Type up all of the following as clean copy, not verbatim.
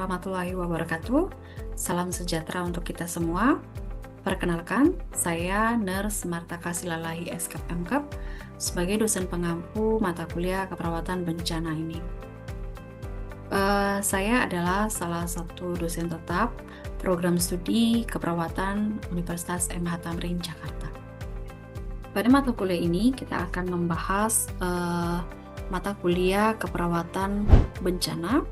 warahmatullahi wabarakatuh. Salam sejahtera untuk kita semua. Perkenalkan, saya Nurse Marta Kasilalahi SKAP MKAP sebagai dosen pengampu mata kuliah keperawatan bencana ini. Saya adalah salah satu dosen tetap program studi keperawatan Universitas MH Tamrin, Jakarta. Pada mata kuliah ini kita akan membahas mata kuliah keperawatan bencana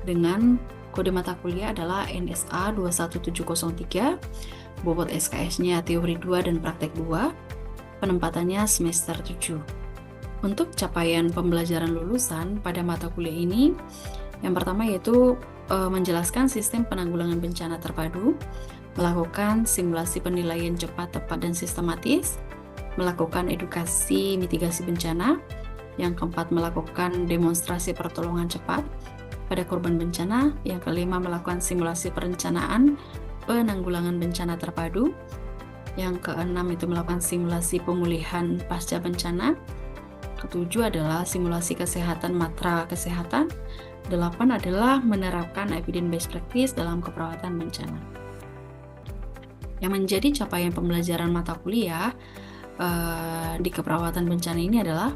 dengan kode mata kuliah adalah NSA 21703, bobot SKS-nya teori 2 dan praktek 2, penempatannya semester 7. Untuk capaian pembelajaran lulusan pada mata kuliah ini, yang pertama yaitu menjelaskan sistem penanggulangan bencana terpadu, melakukan simulasi penilaian cepat, tepat, dan sistematis, melakukan edukasi mitigasi bencana, yang keempat melakukan demonstrasi pertolongan cepat pada korban bencana, yang kelima melakukan simulasi perencanaan penanggulangan bencana terpadu, yang keenam itu melakukan simulasi pemulihan pasca bencana, ketujuh adalah simulasi kesehatan matra kesehatan, delapan adalah menerapkan evidence based practice dalam keperawatan bencana. Yang menjadi capaian pembelajaran mata kuliah di keperawatan bencana ini adalah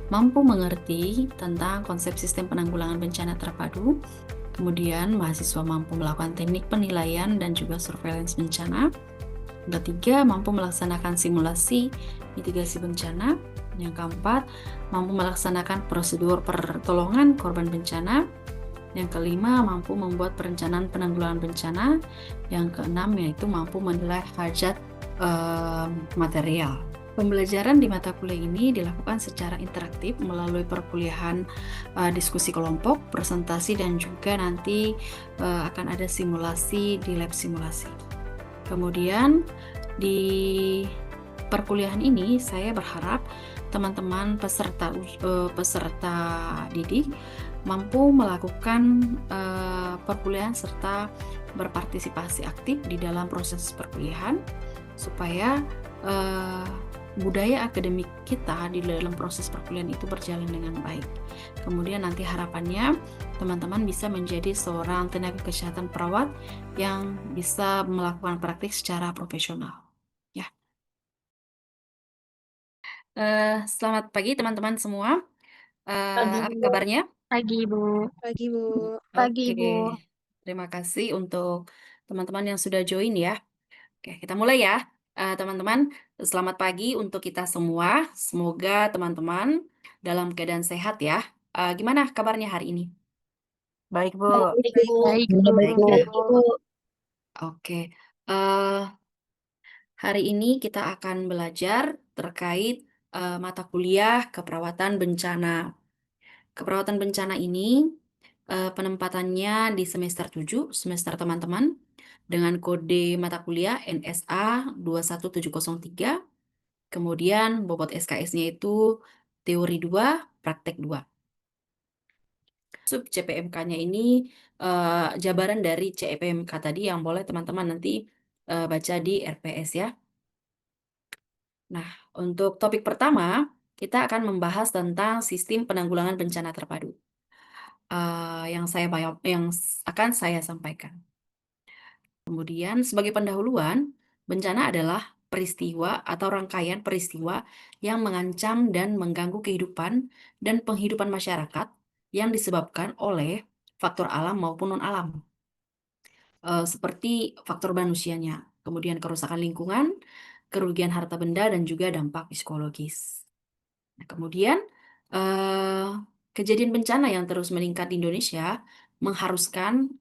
mampu mengerti tentang konsep sistem penanggulangan bencana terpadu, kemudian mahasiswa mampu melakukan teknik penilaian dan juga surveillance bencana. Ketiga, mampu melaksanakan simulasi mitigasi bencana. Yang keempat, mampu melaksanakan prosedur pertolongan korban bencana. Yang kelima, mampu membuat perencanaan penanggulangan bencana. Yang keenam, yaitu mampu menilai hajat material. Pembelajaran di mata kuliah ini dilakukan secara interaktif melalui perkuliahan diskusi kelompok, presentasi, dan juga nanti akan ada simulasi di lab simulasi. Kemudian di perkuliahan ini saya berharap teman-teman peserta didik mampu melakukan perkuliahan serta berpartisipasi aktif di dalam proses perkuliahan supaya budaya akademik kita di dalam proses perkuliahan itu berjalan dengan baik. Kemudian nanti harapannya teman-teman bisa menjadi seorang tenaga kesehatan perawat yang bisa melakukan praktik secara profesional. Ya. Selamat pagi teman-teman semua. Pagi, Apa Bu. kabarnya? Pagi, Bu. Pagi, Bu. Pagi, Oke, Bu. terima kasih untuk teman-teman yang sudah join ya. Oke, kita mulai ya. Teman-teman, selamat pagi untuk kita semua. Semoga teman-teman dalam keadaan sehat ya. Gimana kabarnya hari ini? Baik, Bu. Baik, Bu. Baik, Baik Bu. ya. Oke. Eh, Hari ini kita akan belajar terkait mata kuliah keperawatan bencana. Keperawatan bencana ini penempatannya di semester 7, semester teman-teman, dengan kode mata kuliah NSA 21703. Kemudian bobot SKS-nya itu teori 2, praktek 2. Sub CPMK-nya ini jabaran dari CPMK tadi yang boleh teman-teman nanti baca di RPS ya. Nah, untuk topik pertama, kita akan membahas tentang sistem penanggulangan bencana terpadu. Yang akan saya sampaikan. Kemudian, sebagai pendahuluan, bencana adalah peristiwa atau rangkaian peristiwa yang mengancam dan mengganggu kehidupan dan penghidupan masyarakat yang disebabkan oleh faktor alam maupun non-alam, seperti faktor manusianya, kemudian kerusakan lingkungan, kerugian harta benda, dan juga dampak psikologis. Nah, kemudian kejadian bencana yang terus meningkat di Indonesia mengharuskan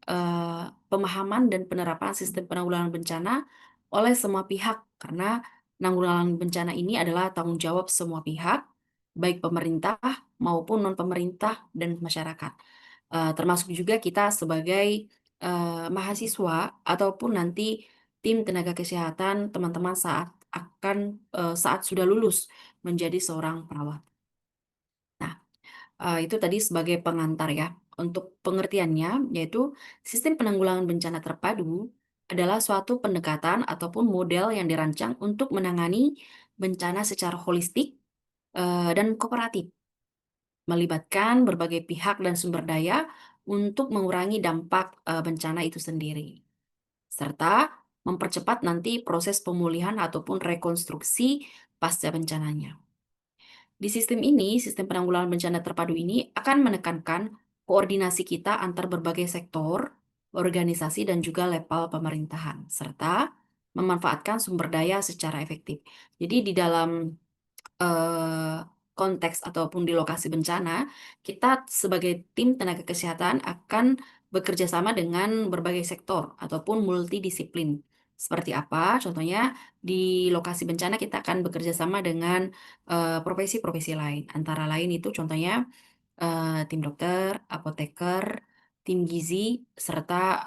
pemahaman dan penerapan sistem penanggulangan bencana oleh semua pihak, karena penanggulangan bencana ini adalah tanggung jawab semua pihak, baik pemerintah maupun non-pemerintah dan masyarakat. Termasuk juga kita sebagai mahasiswa ataupun nanti tim tenaga kesehatan teman-teman saat sudah lulus menjadi seorang perawat. Nah, itu tadi sebagai pengantar ya. Untuk pengertiannya, yaitu sistem penanggulangan bencana terpadu adalah suatu pendekatan ataupun model yang dirancang untuk menangani bencana secara holistik dan kooperatif, melibatkan berbagai pihak dan sumber daya untuk mengurangi dampak bencana itu sendiri, serta mempercepat nanti proses pemulihan ataupun rekonstruksi pasca bencananya. Di sistem ini, sistem penanggulangan bencana terpadu ini akan menekankan koordinasi kita antar berbagai sektor, organisasi, dan juga level pemerintahan, serta memanfaatkan sumber daya secara efektif. Jadi di dalam eh, konteks ataupun di lokasi bencana, kita sebagai tim tenaga kesehatan akan bekerja sama dengan berbagai sektor ataupun multidisiplin. Seperti apa? Contohnya di lokasi bencana kita akan bekerja sama dengan profesi-profesi lain. Antara lain itu contohnya tim dokter, apoteker, tim gizi, serta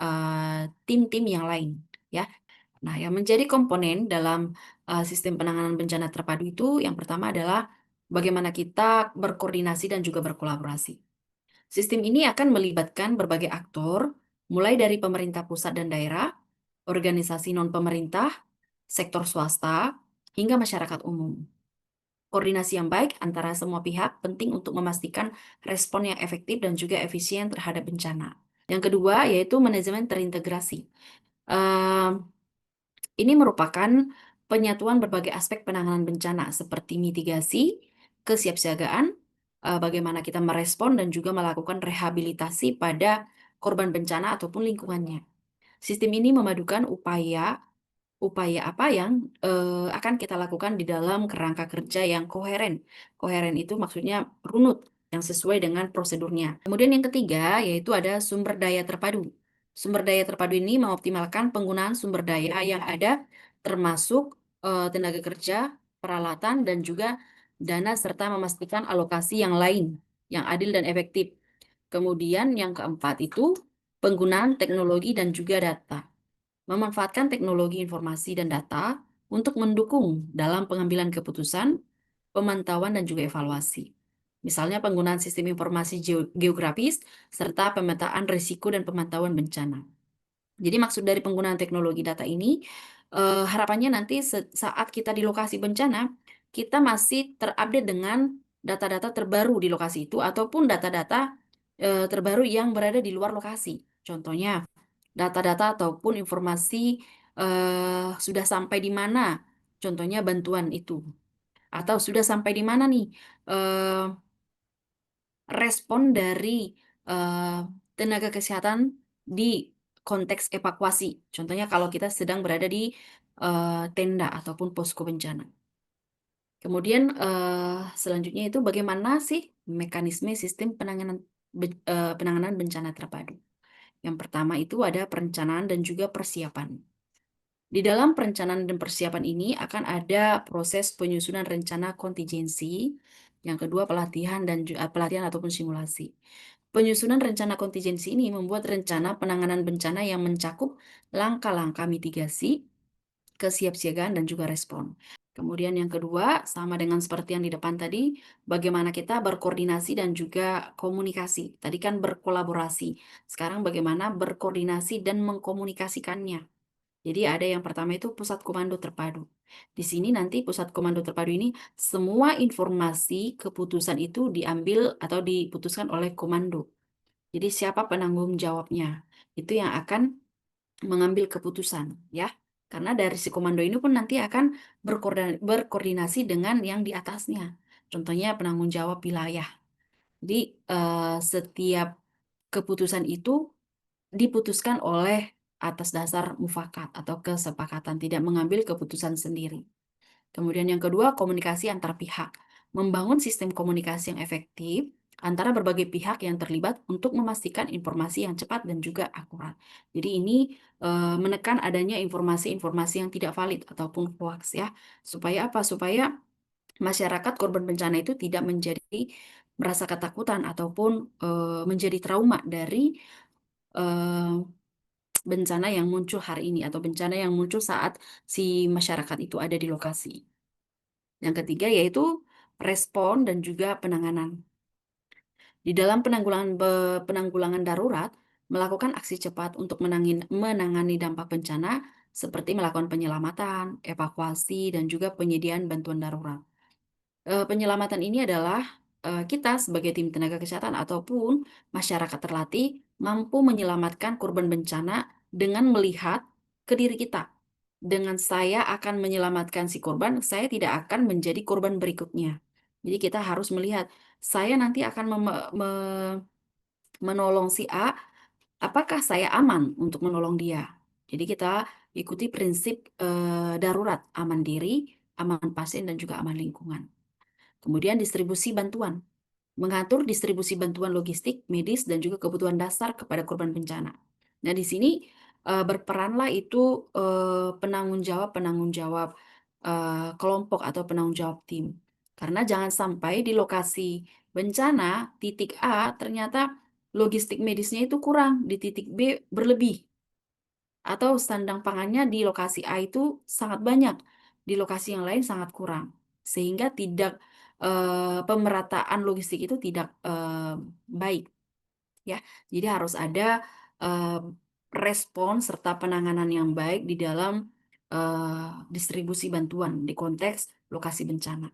tim-tim yang lain, ya. Nah, yang menjadi komponen dalam sistem penanganan bencana terpadu itu yang pertama adalah bagaimana kita berkoordinasi dan juga berkolaborasi. Sistem ini akan melibatkan berbagai aktor, mulai dari pemerintah pusat dan daerah, organisasi non-pemerintah, sektor swasta, hingga masyarakat umum. Koordinasi yang baik antara semua pihak penting untuk memastikan respon yang efektif dan juga efisien terhadap bencana. Yang kedua yaitu manajemen terintegrasi. Ehm, Ini merupakan penyatuan berbagai aspek penanganan bencana seperti mitigasi, kesiapsiagaan, bagaimana kita merespon dan juga melakukan rehabilitasi pada korban bencana ataupun lingkungannya. Sistem ini memadukan upaya upaya apa yang akan kita lakukan di dalam kerangka kerja yang koheren. Koheren itu maksudnya runut, yang sesuai dengan prosedurnya. Kemudian yang ketiga, yaitu ada sumber daya terpadu. Sumber daya terpadu ini mengoptimalkan penggunaan sumber daya yang ada, termasuk tenaga kerja, peralatan, dan juga dana, serta memastikan alokasi yang lain, yang adil dan efektif. Kemudian yang keempat itu penggunaan teknologi dan juga data. Memanfaatkan teknologi informasi dan data untuk mendukung dalam pengambilan keputusan, pemantauan, dan juga evaluasi. Misalnya penggunaan sistem informasi geografis, serta pemetaan risiko dan pemantauan bencana. Jadi maksud dari penggunaan teknologi data ini, harapannya nanti saat kita di lokasi bencana, kita masih terupdate dengan data-data terbaru di lokasi itu, ataupun data-data terbaru yang berada di luar lokasi. Contohnya, data-data ataupun informasi sudah sampai di mana, contohnya bantuan itu, atau sudah sampai di mana nih eh, respon dari eh, tenaga kesehatan di konteks evakuasi. Contohnya kalau kita sedang berada di tenda ataupun posko bencana. Kemudian selanjutnya itu bagaimana sih mekanisme sistem penanganan bencana terpadu. Yang pertama itu ada perencanaan dan juga persiapan. Di dalam perencanaan dan persiapan ini akan ada proses penyusunan rencana kontingensi, yang kedua pelatihan dan pelatihan ataupun simulasi. Penyusunan rencana kontingensi ini membuat rencana penanganan bencana yang mencakup langkah-langkah mitigasi, kesiapsiagaan, dan juga respon. Kemudian yang kedua, sama dengan seperti yang di depan tadi, bagaimana kita berkoordinasi dan juga komunikasi. Tadi kan berkolaborasi, sekarang bagaimana berkoordinasi dan mengkomunikasikannya. Jadi ada yang pertama itu pusat komando terpadu. Di sini nanti pusat komando terpadu ini semua informasi keputusan itu diambil atau diputuskan oleh komando. Jadi siapa penanggung jawabnya? Itu yang akan mengambil keputusan, ya. Karena dari si komando ini pun nanti akan berkoordinasi dengan yang di atasnya. Contohnya penanggung jawab wilayah. Jadi setiap keputusan itu diputuskan oleh atas dasar mufakat atau kesepakatan, tidak mengambil keputusan sendiri. Kemudian yang kedua, komunikasi antar pihak. Membangun sistem komunikasi yang efektif antara berbagai pihak yang terlibat untuk memastikan informasi yang cepat dan juga akurat. Jadi ini menekan adanya informasi-informasi yang tidak valid ataupun hoax, ya. Supaya apa? Supaya masyarakat korban bencana itu tidak menjadi merasa ketakutan ataupun menjadi trauma dari bencana yang muncul hari ini atau bencana yang muncul saat si masyarakat itu ada di lokasi. Yang ketiga yaitu respon dan juga penanganan. Di dalam penanggulangan darurat, melakukan aksi cepat untuk menangani dampak bencana seperti melakukan penyelamatan, evakuasi, dan juga penyediaan bantuan darurat. Penyelamatan ini adalah kita sebagai tim tenaga kesehatan ataupun masyarakat terlatih mampu menyelamatkan korban bencana dengan melihat ke diri kita. Dengan saya akan menyelamatkan si korban, saya tidak akan menjadi korban berikutnya. Jadi kita harus melihat, saya nanti akan menolong si A, apakah saya aman untuk menolong dia? Jadi kita ikuti prinsip darurat, aman diri, aman pasien, dan juga aman lingkungan. Kemudian distribusi bantuan. Mengatur distribusi bantuan logistik, medis, dan juga kebutuhan dasar kepada korban bencana. Nah, di sini berperanlah itu penanggung jawab kelompok atau penanggung jawab tim. Karena jangan sampai di lokasi bencana titik A ternyata logistik medisnya itu kurang, di titik B berlebih. Atau sandang pangannya di lokasi A itu sangat banyak, di lokasi yang lain sangat kurang. Sehingga tidak pemerataan logistik itu tidak baik, ya. Jadi harus ada eh, respon serta penanganan yang baik di dalam distribusi bantuan di konteks lokasi bencana.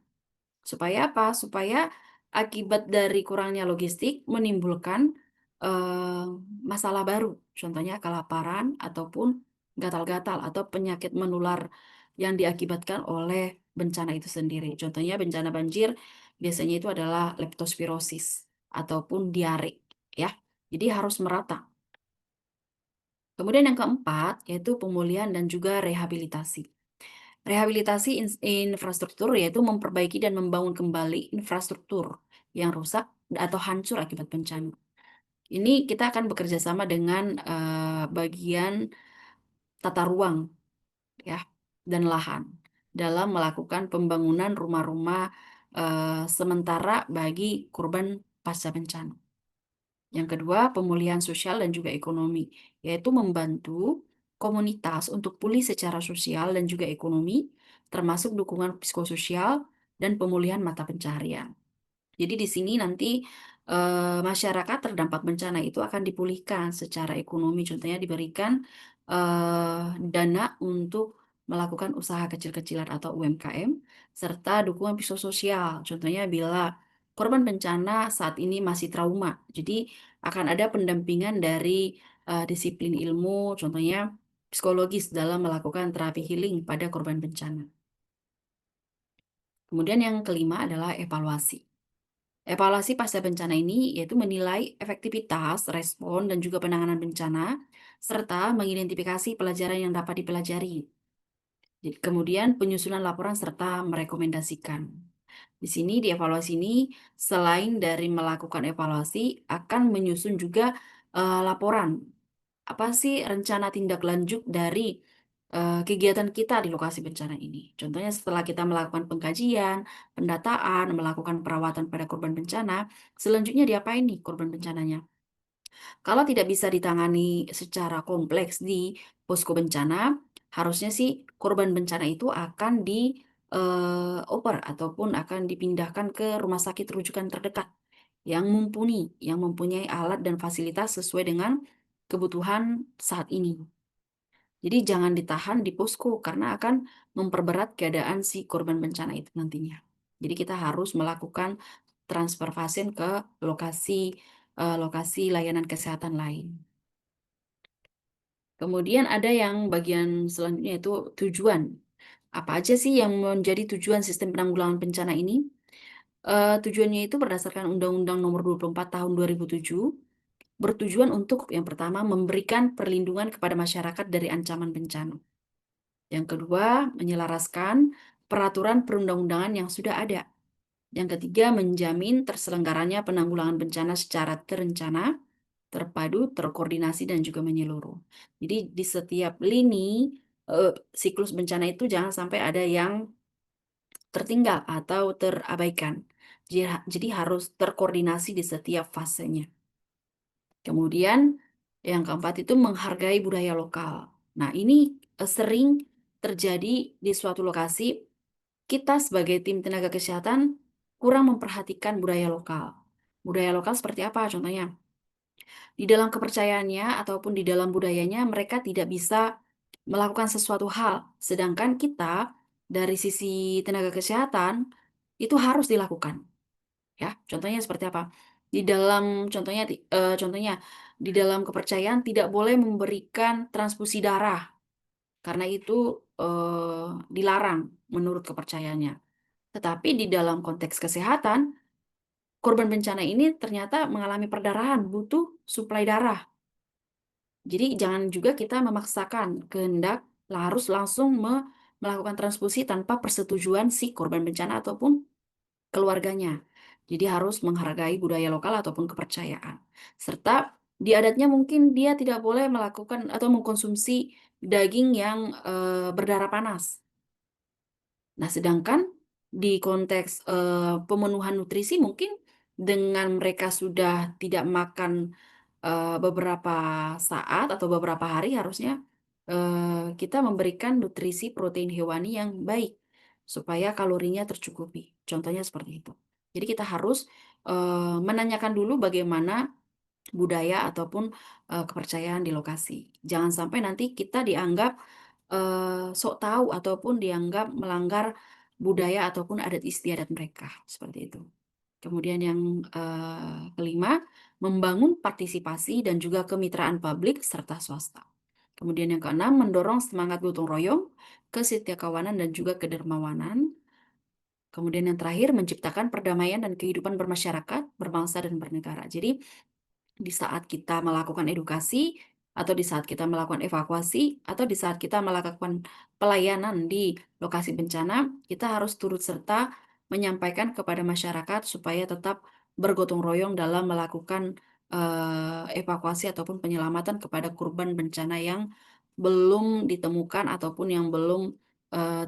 Supaya apa? Supaya akibat dari kurangnya logistik menimbulkan eh, masalah baru. Contohnya kelaparan ataupun gatal-gatal atau penyakit menular yang diakibatkan oleh bencana itu sendiri. Contohnya bencana banjir biasanya itu adalah leptospirosis ataupun diare, ya. Jadi harus merata. Kemudian yang keempat yaitu pemulihan dan juga rehabilitasi. Rehabilitasi infrastruktur yaitu memperbaiki dan membangun kembali infrastruktur yang rusak atau hancur akibat bencana. Ini kita akan bekerja sama dengan bagian tata ruang, ya, dan lahan dalam melakukan pembangunan rumah-rumah sementara bagi korban pasca bencana. Yang kedua, pemulihan sosial dan juga ekonomi, yaitu membantu komunitas untuk pulih secara sosial dan juga ekonomi, termasuk dukungan psikososial dan pemulihan mata pencaharian. Jadi di sini nanti masyarakat terdampak bencana itu akan dipulihkan secara ekonomi, contohnya diberikan dana untuk melakukan usaha kecil-kecilan atau UMKM, serta dukungan psikososial. Contohnya bila korban bencana saat ini masih trauma, jadi akan ada pendampingan dari disiplin ilmu, contohnya psikologis dalam melakukan terapi healing pada korban bencana. Kemudian yang kelima adalah evaluasi. Evaluasi pasca bencana ini yaitu menilai efektivitas, respon, dan juga penanganan bencana, serta mengidentifikasi pelajaran yang dapat dipelajari. Kemudian penyusunan laporan serta merekomendasikan. Di sini, di evaluasi ini, selain dari melakukan evaluasi, akan menyusun juga laporan. Apa sih rencana tindak lanjut dari kegiatan kita di lokasi bencana ini? Contohnya setelah kita melakukan pengkajian, pendataan, melakukan perawatan pada korban bencana, selanjutnya diapain nih korban bencananya? Kalau tidak bisa ditangani secara kompleks di posko bencana, harusnya sih korban bencana itu akan oper ataupun akan dipindahkan ke rumah sakit rujukan terdekat yang mumpuni, yang mempunyai alat dan fasilitas sesuai dengan kebutuhan saat ini. Jadi jangan ditahan di posko karena akan memperberat keadaan si korban bencana itu nantinya. Jadi kita harus melakukan transfer pasien ke lokasi layanan kesehatan lain. Kemudian ada yang bagian selanjutnya itu tujuan. Apa aja sih yang menjadi tujuan sistem penanggulangan bencana ini? Tujuannya itu berdasarkan Undang-Undang Nomor 24 Tahun 2007, bertujuan untuk yang pertama memberikan perlindungan kepada masyarakat dari ancaman bencana. Yang kedua, menyelaraskan peraturan perundang-undangan yang sudah ada. Yang ketiga, menjamin terselenggaranya penanggulangan bencana secara terencana, terpadu, terkoordinasi, dan juga menyeluruh. Jadi di setiap lini siklus bencana itu jangan sampai ada yang tertinggal atau terabaikan. Jadi harus terkoordinasi di setiap fasenya. Kemudian yang keempat itu menghargai budaya lokal. Nah, ini sering terjadi di suatu lokasi, kita sebagai tim tenaga kesehatan kurang memperhatikan budaya lokal. Budaya lokal seperti apa contohnya? Di dalam kepercayaannya ataupun di dalam budayanya mereka tidak bisa melakukan sesuatu hal, sedangkan kita dari sisi tenaga kesehatan itu harus dilakukan. Ya, contohnya seperti apa? Di dalam contohnya di dalam kepercayaan tidak boleh memberikan transfusi darah karena itu dilarang menurut kepercayaannya. Tetapi di dalam konteks kesehatan, korban bencana ini ternyata mengalami perdarahan, butuh suplai darah. Jadi jangan juga kita memaksakan kehendak harus langsung melakukan transfusi tanpa persetujuan si korban bencana ataupun keluarganya. Jadi harus menghargai budaya lokal ataupun kepercayaan. Serta di adatnya mungkin dia tidak boleh melakukan atau mengkonsumsi daging yang berdarah panas. Nah, sedangkan di konteks pemenuhan nutrisi mungkin dengan mereka sudah tidak makan beberapa saat atau beberapa hari harusnya kita memberikan nutrisi protein hewani yang baik supaya kalorinya tercukupi. Contohnya seperti itu. Jadi kita harus menanyakan dulu bagaimana budaya ataupun kepercayaan di lokasi. Jangan sampai nanti kita dianggap sok tahu ataupun dianggap melanggar budaya ataupun adat istiadat mereka, seperti itu. Kemudian yang kelima, membangun partisipasi dan juga kemitraan publik serta swasta. Kemudian yang keenam, mendorong semangat gotong royong, kesetiakawanan dan juga kedermawanan. Kemudian yang terakhir, menciptakan perdamaian dan kehidupan bermasyarakat, berbangsa dan bernegara. Jadi di saat kita melakukan edukasi, atau di saat kita melakukan evakuasi, atau di saat kita melakukan pelayanan di lokasi bencana, kita harus turut serta menyampaikan kepada masyarakat supaya tetap bergotong royong dalam melakukan evakuasi ataupun penyelamatan kepada korban bencana yang belum ditemukan ataupun yang belum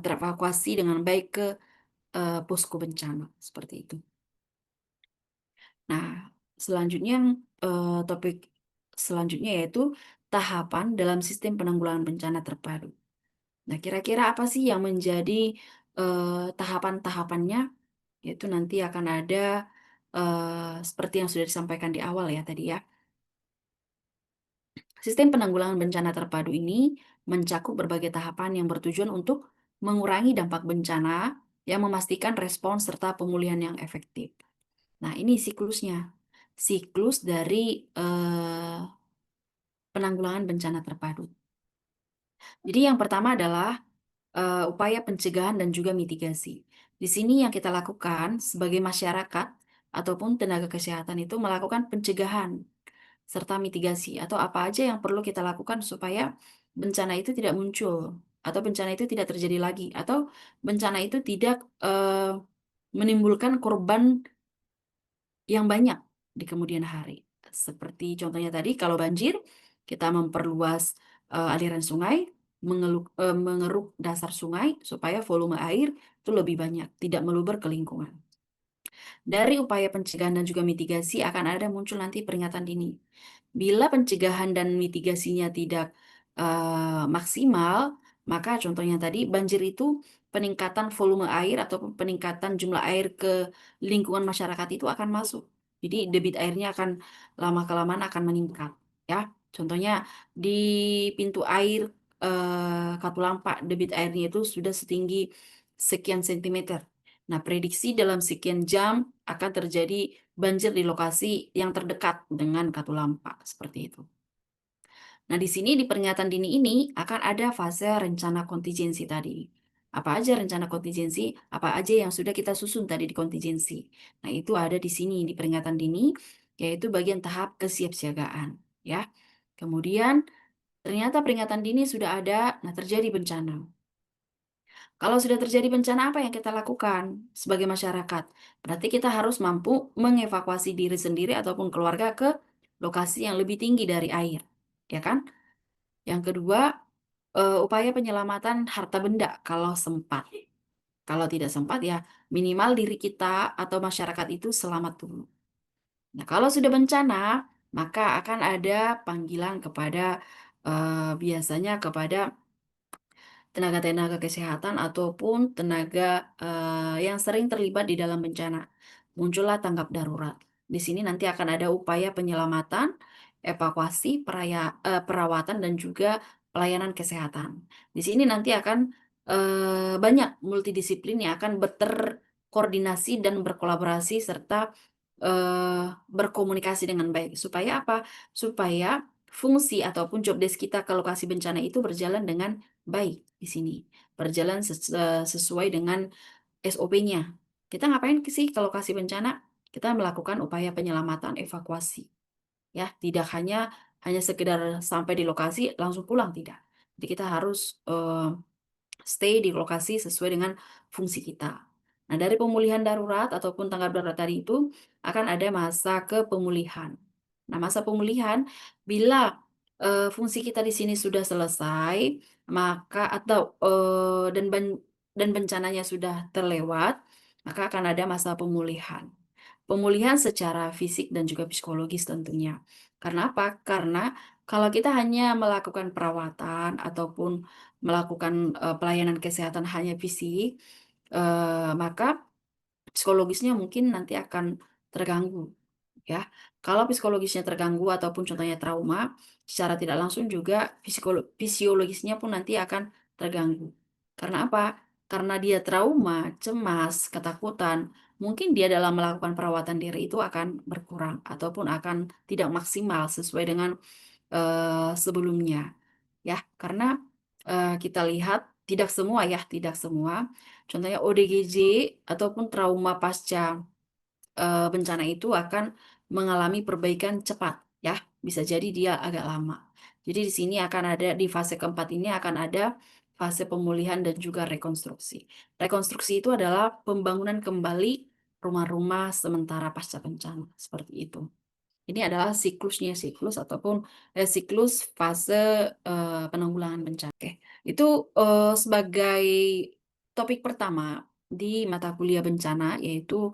terevakuasi dengan baik ke posko bencana, seperti itu. Nah, selanjutnya topik selanjutnya yaitu tahapan dalam sistem penanggulangan bencana terpadu. Nah, kira-kira apa sih yang menjadi tahapan-tahapannya? Yaitu nanti akan ada seperti yang sudah disampaikan di awal ya tadi ya. Sistem penanggulangan bencana terpadu ini mencakup berbagai tahapan yang bertujuan untuk mengurangi dampak bencana yang memastikan respons serta pemulihan yang efektif. Nah, ini siklusnya. Siklus dari penanggulangan bencana terpadu. Jadi yang pertama adalah upaya pencegahan dan juga mitigasi. Di sini yang kita lakukan sebagai masyarakat ataupun tenaga kesehatan itu melakukan pencegahan serta mitigasi atau apa aja yang perlu kita lakukan supaya bencana itu tidak muncul atau bencana itu tidak terjadi lagi atau bencana itu tidak menimbulkan korban yang banyak di kemudian hari. Seperti contohnya tadi, kalau banjir, kita memperluas aliran sungai, mengeruk dasar sungai supaya volume air itu lebih banyak, tidak meluber ke lingkungan. Dari upaya pencegahan dan juga mitigasi akan ada muncul nanti peringatan dini. Bila pencegahan dan mitigasinya tidak maksimal, maka contohnya tadi banjir itu peningkatan volume air ataupun peningkatan jumlah air ke lingkungan masyarakat itu akan masuk. Jadi debit airnya akan lama-kelamaan akan meningkat, ya. Contohnya di pintu air Katulampa debit airnya itu sudah setinggi sekian sentimeter. Nah, prediksi dalam sekian jam akan terjadi banjir di lokasi yang terdekat dengan Katulampa, seperti itu. Nah, di sini di peringatan dini ini akan ada fase rencana kontingensi tadi. Apa aja rencana kontingensi, apa aja yang sudah kita susun tadi di kontingensi. Nah, itu ada di sini di peringatan dini, yaitu bagian tahap kesiapsiagaan, ya. Kemudian ternyata peringatan dini sudah ada, nah terjadi bencana. Kalau sudah terjadi bencana, apa yang kita lakukan sebagai masyarakat? Berarti kita harus mampu mengevakuasi diri sendiri ataupun keluarga ke lokasi yang lebih tinggi dari air, ya kan? Yang kedua, upaya penyelamatan harta benda kalau sempat. Kalau tidak sempat ya minimal diri kita atau masyarakat itu selamat dulu. Nah, kalau sudah bencana, maka akan ada panggilan kepada biasanya kepada tenaga-tenaga kesehatan ataupun tenaga yang sering terlibat di dalam bencana. Muncullah tanggap darurat. Di sini nanti akan ada upaya penyelamatan, evakuasi, perawatan, dan juga pelayanan kesehatan. Di sini nanti akan banyak multidisiplin yang akan berkoordinasi dan berkolaborasi serta berkomunikasi dengan baik. Supaya apa? Supaya fungsi ataupun job desk kita ke lokasi bencana itu berjalan dengan baik di sini, berjalan sesuai dengan SOP-nya. Kita ngapain sih ke lokasi bencana? Kita melakukan upaya penyelamatan evakuasi, ya, tidak hanya sekedar sampai di lokasi langsung pulang, tidak. Jadi kita harus, stay di lokasi sesuai dengan fungsi kita. Nah, dari pemulihan darurat ataupun tanggap darurat tadi itu akan ada masa kepemulihan. Nah, masa pemulihan bila, fungsi kita di sini sudah selesai, maka atau, dan bencananya sudah terlewat, maka akan ada masa pemulihan. Pemulihan secara fisik dan juga psikologis tentunya. Karena apa? Karena kalau kita hanya melakukan perawatan ataupun melakukan, pelayanan kesehatan hanya fisik, maka psikologisnya mungkin nanti akan terganggu, ya. Kalau psikologisnya terganggu ataupun contohnya trauma, secara tidak langsung juga fisiologisnya pun nanti akan terganggu. Karena apa? Karena dia trauma, cemas, ketakutan, mungkin dia dalam melakukan perawatan diri itu akan berkurang ataupun akan tidak maksimal sesuai dengan, sebelumnya, ya. Karena, kita lihat tidak semua ya, tidak semua, contohnya ODGJ ataupun trauma pasca, bencana itu akan mengalami perbaikan cepat, ya, bisa jadi dia agak lama. Jadi di sini akan ada di fase keempat ini akan ada fase pemulihan dan juga rekonstruksi. Rekonstruksi itu adalah pembangunan kembali rumah-rumah sementara pasca bencana, seperti itu. Ini adalah siklusnya, siklus ataupun, siklus fase, penanggulangan bencana. Oke, itu, sebagai topik pertama di mata kuliah bencana, yaitu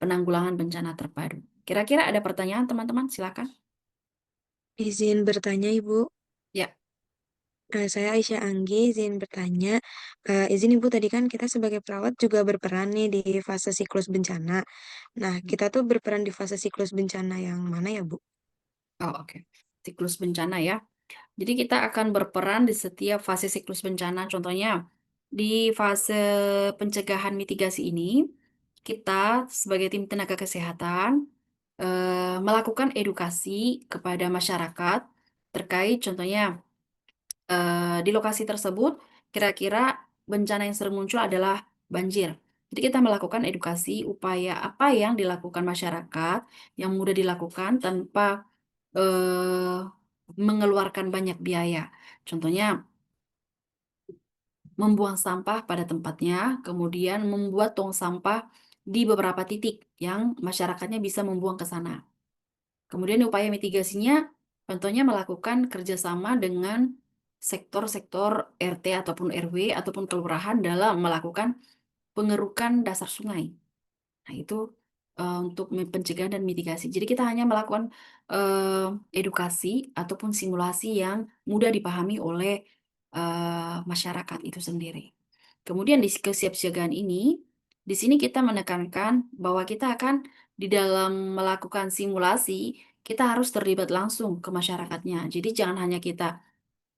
penanggulangan bencana terpadu. Kira-kira ada pertanyaan teman-teman? Silakan. Izin bertanya, Ibu. Ya. Saya Aisyah Anggi, izin bertanya. Izin Ibu, tadi kan kita sebagai perawat juga berperan nih di fase siklus bencana. Nah, kita tuh berperan di fase siklus bencana yang mana ya, Bu? Oh, oke. Siklus bencana ya. Jadi kita akan berperan di setiap fase siklus bencana. Contohnya, di fase pencegahan mitigasi ini, kita sebagai tim tenaga kesehatan, melakukan edukasi kepada masyarakat terkait contohnya, di lokasi tersebut kira-kira bencana yang sering muncul adalah banjir. Jadi kita melakukan edukasi upaya apa yang dilakukan masyarakat, yang mudah dilakukan tanpa, mengeluarkan banyak biaya. Contohnya, membuang sampah pada tempatnya, kemudian membuat tong sampah di beberapa titik yang masyarakatnya bisa membuang ke sana. Kemudian upaya mitigasinya, contohnya melakukan kerjasama dengan sektor-sektor RT ataupun RW ataupun kelurahan dalam melakukan pengerukan dasar sungai. Nah itu, untuk pencegahan dan mitigasi. Jadi kita hanya melakukan, edukasi ataupun simulasi yang mudah dipahami oleh, masyarakat itu sendiri. Kemudian di kesiapsiagaan ini, di sini kita menekankan bahwa kita akan di dalam melakukan simulasi, kita harus terlibat langsung ke masyarakatnya. Jadi jangan hanya kita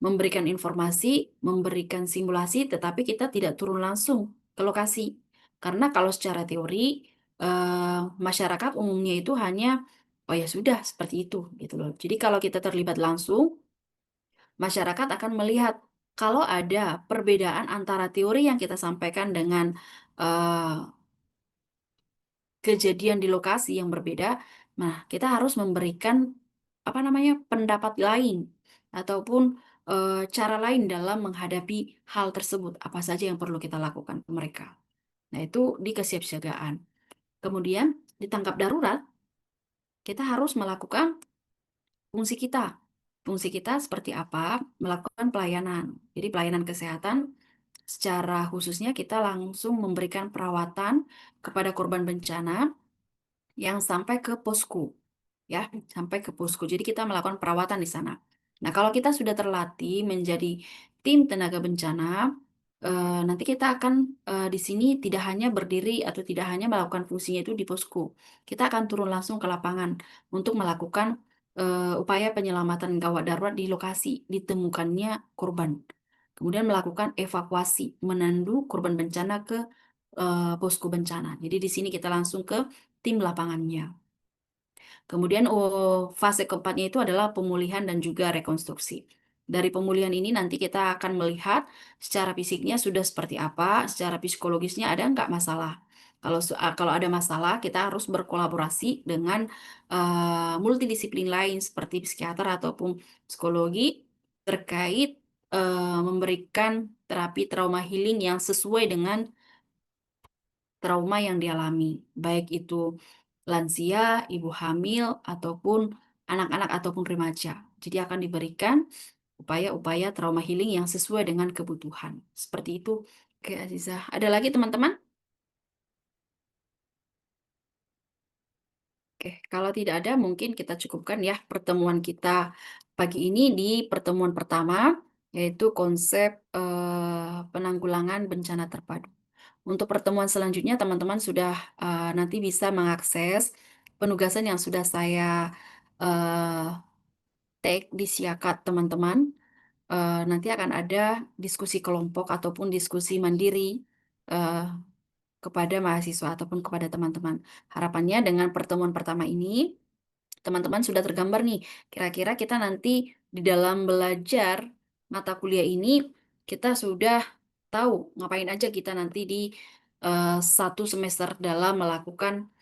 memberikan informasi, memberikan simulasi, tetapi kita tidak turun langsung ke lokasi. Karena kalau secara teori, masyarakat umumnya itu hanya, "Oh ya sudah, seperti itu," gitu loh. Jadi kalau kita terlibat langsung, masyarakat akan melihat kalau ada perbedaan antara teori yang kita sampaikan dengan, eee, kejadian di lokasi yang berbeda, nah kita harus memberikan, apa namanya, pendapat lain ataupun, cara lain dalam menghadapi hal tersebut, apa saja yang perlu kita lakukan ke mereka. Nah itu di kesiapsiagaan. Kemudian di tanggap darurat, kita harus melakukan fungsi kita. Fungsi kita seperti apa? Melakukan pelayanan. Jadi pelayanan kesehatan secara khususnya kita langsung memberikan perawatan kepada korban bencana yang sampai ke posko, ya, sampai ke posko. Jadi kita melakukan perawatan di sana. Nah, kalau kita sudah terlatih menjadi tim tenaga bencana, nanti kita akan, di sini tidak hanya berdiri atau tidak hanya melakukan fungsinya itu di posko. Kita akan turun langsung ke lapangan untuk melakukan, upaya penyelamatan gawat darurat di lokasi ditemukannya korban. Kemudian melakukan evakuasi, menandu korban bencana ke, posko bencana. Jadi di sini kita langsung ke tim lapangannya. Kemudian fase keempatnya itu adalah pemulihan dan juga rekonstruksi. Dari pemulihan ini nanti kita akan melihat secara fisiknya sudah seperti apa, secara psikologisnya ada nggak masalah. Kalau ada masalah, kita harus berkolaborasi dengan multidisiplin lain seperti psikiater ataupun psikologi terkait memberikan terapi trauma healing yang sesuai dengan trauma yang dialami, baik itu lansia, ibu hamil, ataupun anak-anak ataupun remaja. Jadi akan diberikan upaya-upaya trauma healing yang sesuai dengan kebutuhan. Seperti itu. Oke, Aziza. Ada lagi teman-teman? Oke, kalau tidak ada mungkin kita cukupkan ya pertemuan kita pagi ini di pertemuan pertama, yaitu konsep penanggulangan bencana terpadu. Untuk pertemuan selanjutnya, teman-teman sudah nanti bisa mengakses penugasan yang sudah saya take di Siakat, teman-teman. Nanti akan ada diskusi kelompok ataupun diskusi mandiri kepada mahasiswa ataupun kepada teman-teman. Harapannya dengan pertemuan pertama ini, teman-teman sudah tergambar nih, kira-kira kita nanti di dalam belajar mata kuliah ini, kita sudah tahu ngapain aja kita nanti di satu semester dalam melakukan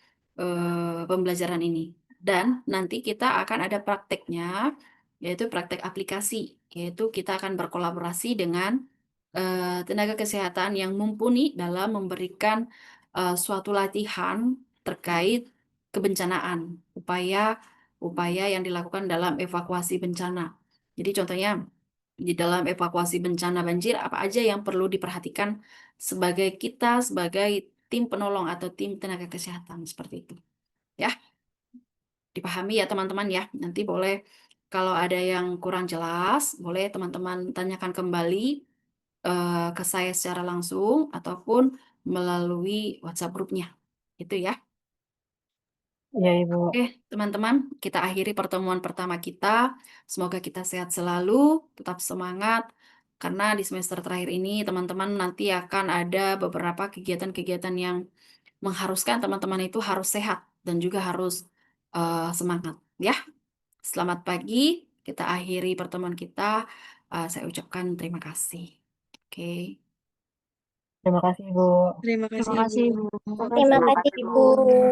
pembelajaran ini. Dan nanti kita akan ada prakteknya, yaitu praktek aplikasi, yaitu kita akan berkolaborasi dengan tenaga kesehatan yang mumpuni dalam memberikan suatu latihan terkait kebencanaan, upaya yang dilakukan dalam evakuasi bencana. Jadi contohnya di dalam evakuasi bencana banjir apa aja yang perlu diperhatikan sebagai tim penolong atau tim tenaga kesehatan seperti itu. Ya, dipahami ya teman-teman ya. Nanti boleh kalau ada yang kurang jelas, boleh teman-teman tanyakan kembali ke saya secara langsung ataupun melalui WhatsApp grupnya. Itu ya. Iya, Ibu. Oke, teman-teman, kita akhiri pertemuan pertama kita. Semoga kita sehat selalu, tetap semangat, karena di semester terakhir ini teman-teman nanti akan ada beberapa kegiatan-kegiatan yang mengharuskan teman-teman itu harus sehat dan juga harus semangat. Ya, selamat pagi. Kita akhiri pertemuan kita. Saya ucapkan terima kasih. Oke. Terima kasih, Ibu. Terima kasih, Terima kasih, Ibu. Ibu. Terima kasih, Ibu.